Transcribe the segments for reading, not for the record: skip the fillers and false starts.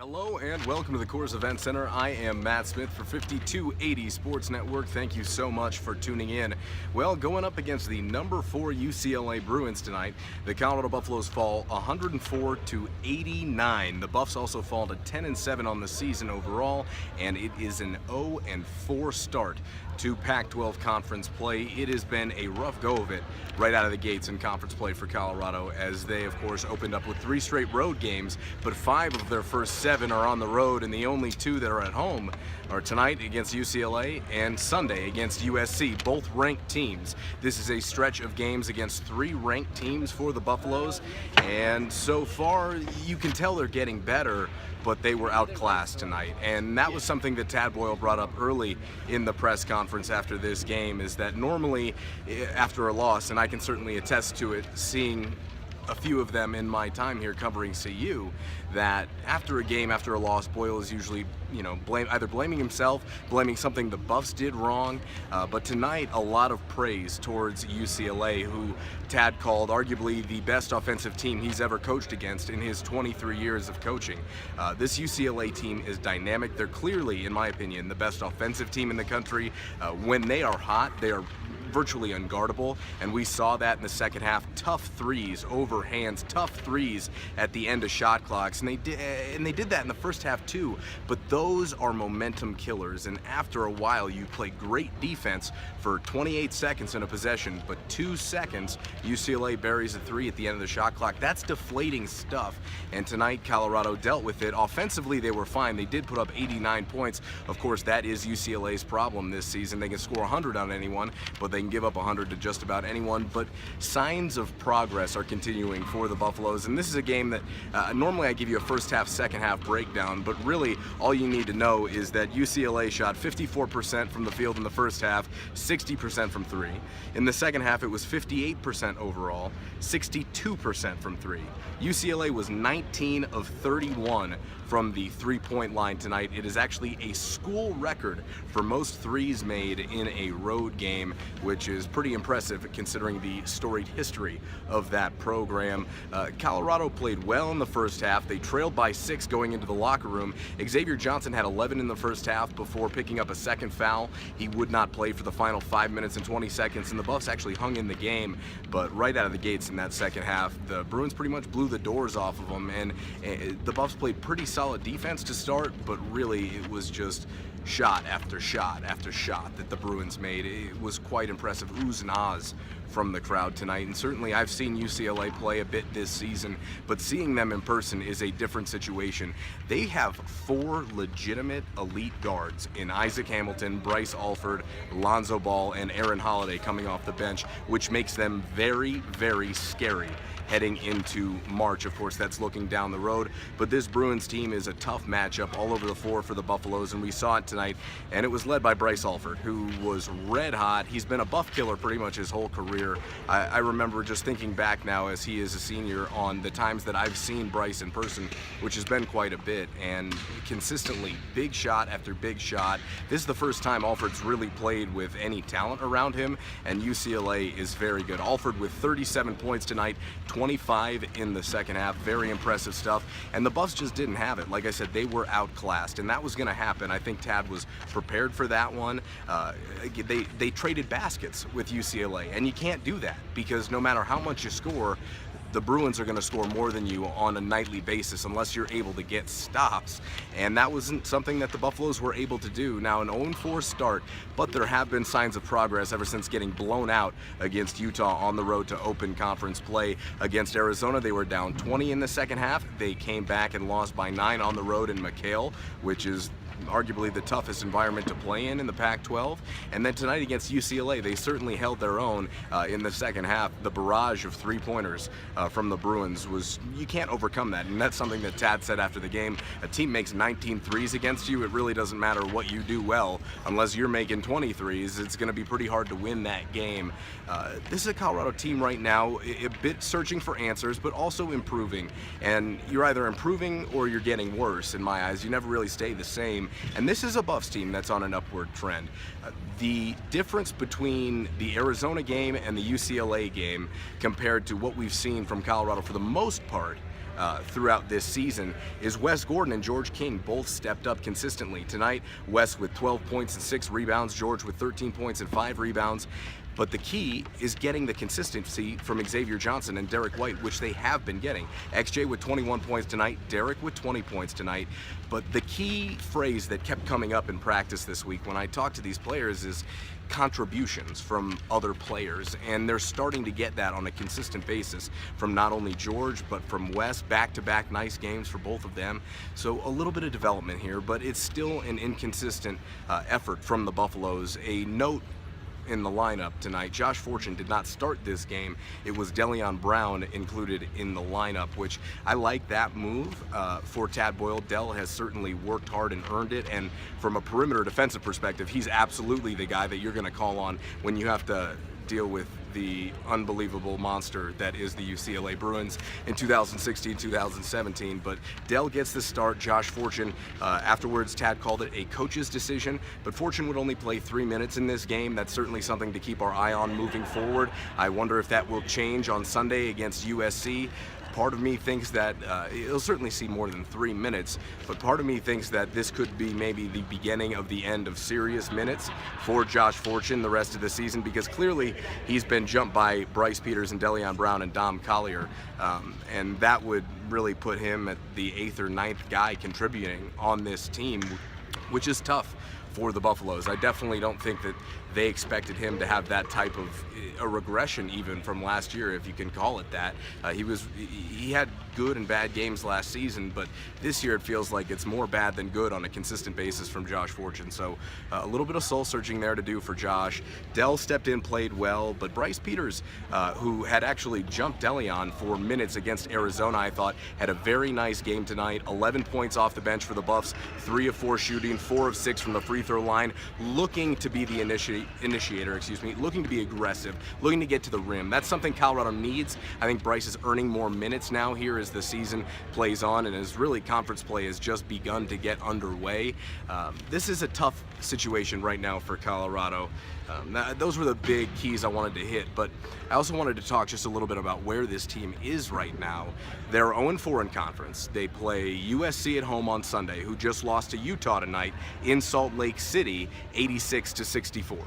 Hello and welcome to the Coors Event Center. I am Matt Smith for 5280 Sports Network. Thank you so much for tuning in. Well, going up against the number 4 UCLA Bruins tonight, the Colorado Buffaloes fall 104-89. The Buffs also fall to 10-7 on the season overall, and it is an 0-4 start to Pac-12 Conference play. It has been a rough go of it right out of the gates in conference play for Colorado, as they, of course, opened up with 3 straight road games, but 5 of their first 7 are on the road, and the only 2 that are at home are tonight against UCLA and Sunday against USC, both ranked teams. This is a stretch of games against 3 ranked teams for the Buffaloes, and so far you can tell they're getting better, but they were outclassed tonight. And that was something that Tad Boyle brought up early in the press conference after this game, is that normally after a loss, and I can certainly attest to it, seeing a few of them in my time here covering CU, that after a game, after a loss, Boyle is usually, either blaming himself, blaming something the Buffs did wrong, but tonight a lot of praise towards UCLA, who Tad called arguably the best offensive team he's ever coached against in his 23 years of coaching. This UCLA team is dynamic. They're clearly, in my opinion, the best offensive team in the country. When they are hot, they are virtually unguardable, and we saw that in the second half. Tough threes over hands, tough threes at the end of shot clocks, and they did that in the first half too. But those are momentum killers, and after a while you play great defense for 28 seconds in a possession, but 2 seconds UCLA buries a 3 at the end of the shot clock. That's deflating stuff, and tonight Colorado dealt with it. Offensively they were fine. They did put up 89 points. Of course, that is UCLA's problem this season. They can score 100 on anyone, but they can give up 100 to just about anyone. But signs of progress are continuing for the Buffaloes, and this is a game that normally I give you a first half, second half breakdown, but really all you need to know is that UCLA shot 54% from the field in the first half, 60% from 3. In the second half it was 58% overall, 62% from 3. UCLA was 19 of 31 from the 3-point line tonight. It is actually a school record for most threes made in a road game, which is pretty impressive considering the storied history of that program. Colorado played well in the first half. They trailed by 6 going into the locker room. Xavier Johnson had 11 in the first half before picking up a second foul. He would not play for the final 5 minutes and 20 seconds, and the Buffs actually hung in the game. But right out of the gates in that second half, the Bruins pretty much blew the doors off of them, and the Buffs played pretty solid defense to start, but really it was just shot after shot after shot that the Bruins made. It was quite impressive. Oohs and ahs from the crowd tonight, and certainly I've seen UCLA play a bit this season, but seeing them in person is a different situation. They have 4 legitimate elite guards in Isaac Hamilton, Bryce Alford, Lonzo Ball, and Aaron Holiday coming off the bench, which makes them very, very scary heading into March. Of course, that's looking down the road, but this Bruins team is a tough matchup all over the floor for the Buffaloes, and we saw it tonight, and it was led by Bryce Alford, who was red hot. He's been a Buff killer pretty much his whole career. I remember just thinking back now as he is a senior on the times that I've seen Bryce in person, which has been quite a bit, and consistently big shot after big shot. This is the first time Alford's really played with any talent around him, and UCLA is very good. Alford with 37 points tonight, 25 in the second half. Very impressive stuff, and the Buffs just didn't have it. Like I said, they were outclassed, and that was going to happen. I think Tad was prepared for that one. They traded baskets with UCLA, and you can't do that because no matter how much you score, the Bruins are going to score more than you on a nightly basis unless you're able to get stops, and that wasn't something that the Buffaloes were able to do. Now an 0-4 start, but there have been signs of progress ever since getting blown out against Utah on the road to open conference play. Against Arizona, they were down 20 in the second half. They came back and lost by 9 on the road in McHale, which is arguably the toughest environment to play in the Pac-12. And then tonight against UCLA, they certainly held their own in the second half. The barrage of 3-pointers from the Bruins was, you can't overcome that, and that's something that Tad said after the game. A team makes 19 threes against you, it really doesn't matter what you do well. Unless you're making 20 threes, it's going to be pretty hard to win that game. This is a Colorado team right now, a bit searching for answers, but also improving. And you're either improving or you're getting worse in my eyes. You never really stay the same. And this is a Buffs team that's on an upward trend. The difference between the Arizona game and the UCLA game compared to what we've seen from Colorado for the most part throughout this season is Wes Gordon and George King both stepped up consistently. Tonight, Wes with 12 points and 6 rebounds, George with 13 points and 5 rebounds. But the key is getting the consistency from Xavier Johnson and Derrick White, which they have been getting. XJ with 21 points tonight, Derrick with 20 points tonight. But the key phrase that kept coming up in practice this week when I talked to these players is contributions from other players, and they're starting to get that on a consistent basis from not only George but from Wes. Back-to-back nice games for both of them, so a little bit of development here, but it's still an inconsistent effort from the Buffaloes. A note in the lineup tonight: Josh Fortune did not start this game. It was Delion Brown included in the lineup, which I like that move for Tad Boyle. Dell has certainly worked hard and earned it, and from a perimeter defensive perspective, he's absolutely the guy that you're going to call on when you have to deal with the unbelievable monster that is the UCLA Bruins in 2016-2017. But Dell gets the start. Josh Fortune, afterwards Tad called it a coach's decision, but Fortune would only play 3 minutes in this game. That's certainly something to keep our eye on moving forward. I wonder if that will change on Sunday against USC. Part of me thinks that he'll certainly see more than 3 minutes, but part of me thinks that this could be maybe the beginning of the end of serious minutes for Josh Fortune the rest of the season, because clearly he's been jumped by Bryce Peters and Delion Brown and Dom Collier, and that would really put him at the 8th or 9th guy contributing on this team, which is tough for the Buffaloes. I definitely don't think that they expected him to have that type of a regression even from last year, if you can call it that. He had good and bad games last season, but this year it feels like it's more bad than good on a consistent basis from Josh Fortune. So a little bit of soul searching there to do for Josh. Dell stepped in, played well, but Bryce Peters, who had actually jumped Delion for minutes against Arizona, I thought had a very nice game tonight. 11 points off the bench for the Buffs, 3 of 4 shooting, 4 of 6 from the free throw line, looking to be the initiator, looking to be aggressive, looking to get to the rim. That's something Colorado needs. I think Bryce is earning more minutes now here as the season plays on, and as really conference play has just begun to get underway. This is a tough situation right now for Colorado. Those were the big keys I wanted to hit, but I also wanted to talk just a little bit about where this team is right now. They're 0-4 in conference. They play USC at home on Sunday, who just lost to Utah tonight in Salt Lake City, 86-64.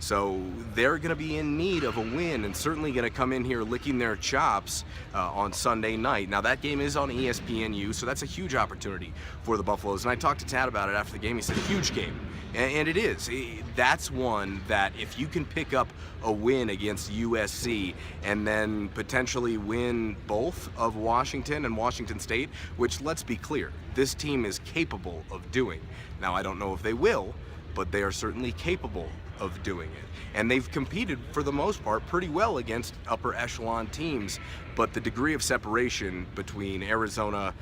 So they're going to be in need of a win, and certainly going to come in here licking their chops on Sunday night. Now that game is on ESPNU, so that's a huge opportunity for the Buffaloes. And I talked to Tad about it after the game. He said, huge game. And it is. That's one that if you can pick up a win against USC and then potentially win both of Washington and Washington State, which, let's be clear, this team is capable of doing. Now, I don't know if they will, but they are certainly capable of doing it. And they've competed, for the most part, pretty well against upper echelon teams, but the degree of separation between UCLA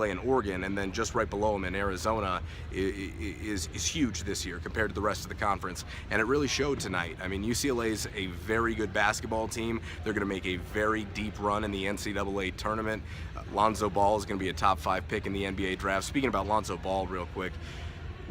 and Oregon, and then just right below them in Arizona, is huge this year compared to the rest of the conference, and it really showed tonight. I mean, UCLA is a very good basketball team. They're going to make a very deep run in the NCAA tournament. Lonzo Ball is going to be a top 5 pick in the NBA draft. Speaking about Lonzo Ball real quick,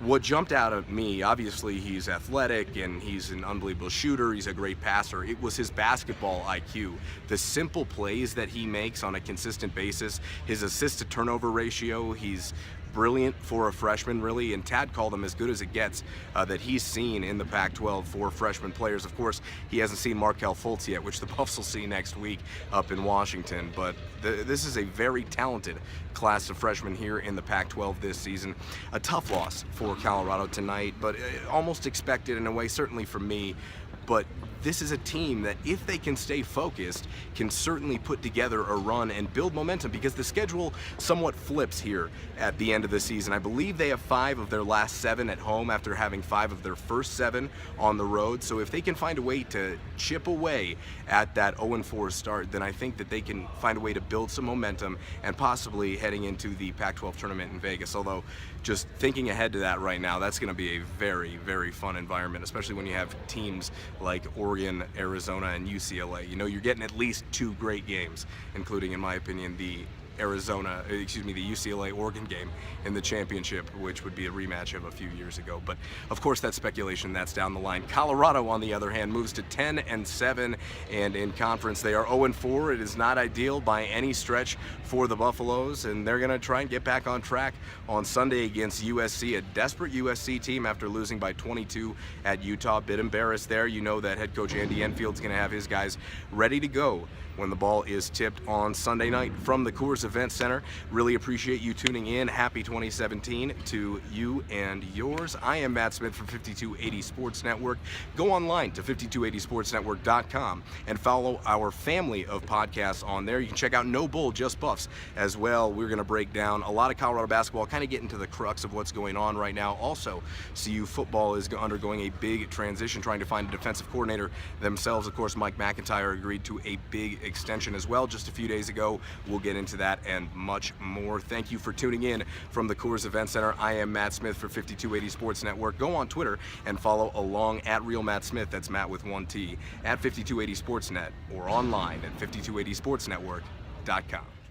what jumped out at me, obviously he's athletic and he's an unbelievable shooter, he's a great passer. It was his basketball IQ. The simple plays that he makes on a consistent basis, his assist to turnover ratio, he's brilliant for a freshman, really, and Tad called him as good as it gets that he's seen in the Pac-12 for freshman players. Of course, he hasn't seen Markelle Fultz yet, which the Buffs will see next week up in Washington, but this is a very talented class of freshmen here in the Pac-12 this season. A tough loss for Colorado tonight, but almost expected in a way, certainly for me. But this is a team that, if they can stay focused, can certainly put together a run and build momentum, because the schedule somewhat flips here at the end of the season. I believe they have 5 of their last 7 at home after having 5 of their first 7 on the road. So if they can find a way to chip away at that 0-4 start, then I think that they can find a way to build some momentum and possibly heading into the Pac-12 tournament in Vegas. Although, just thinking ahead to that right now, that's going to be a very, very fun environment, especially when you have teams like Oregon, Arizona, and UCLA. You know, you're getting at least 2 great games, including, in my opinion, the the UCLA Oregon game in the championship, which would be a rematch of a few years ago. But of course, that's speculation. That's down the line. Colorado, on the other hand, moves to 10-7, and in conference they are 0-4. It is not ideal by any stretch for the Buffaloes, and they're going to try and get back on track on Sunday against USC, a desperate USC team after losing by 22 at Utah. Bit embarrassed there. You know that head coach Andy Enfield's going to have his guys ready to go when the ball is tipped on Sunday night from the Coors Event Center. Really appreciate you tuning in. Happy 2017 to you and yours. I am Matt Smith from 5280 Sports Network. Go online to 5280sportsnetwork.com and follow our family of podcasts on there. You can check out No Bull, Just Buffs as well. We're going to break down a lot of Colorado basketball, kind of get into the crux of what's going on right now. Also, CU football is undergoing a big transition, trying to find a defensive coordinator themselves. Of course, Mike McIntyre agreed to a big extension as well just a few days ago. We'll get into that and much more. Thank you for tuning in from the Coors Event Center. I am Matt Smith for 5280 Sports Network. Go on Twitter and follow along at Real Matt Smith. That's Matt with one T, at 5280 Sportsnet, or online at 5280sportsnetwork.com.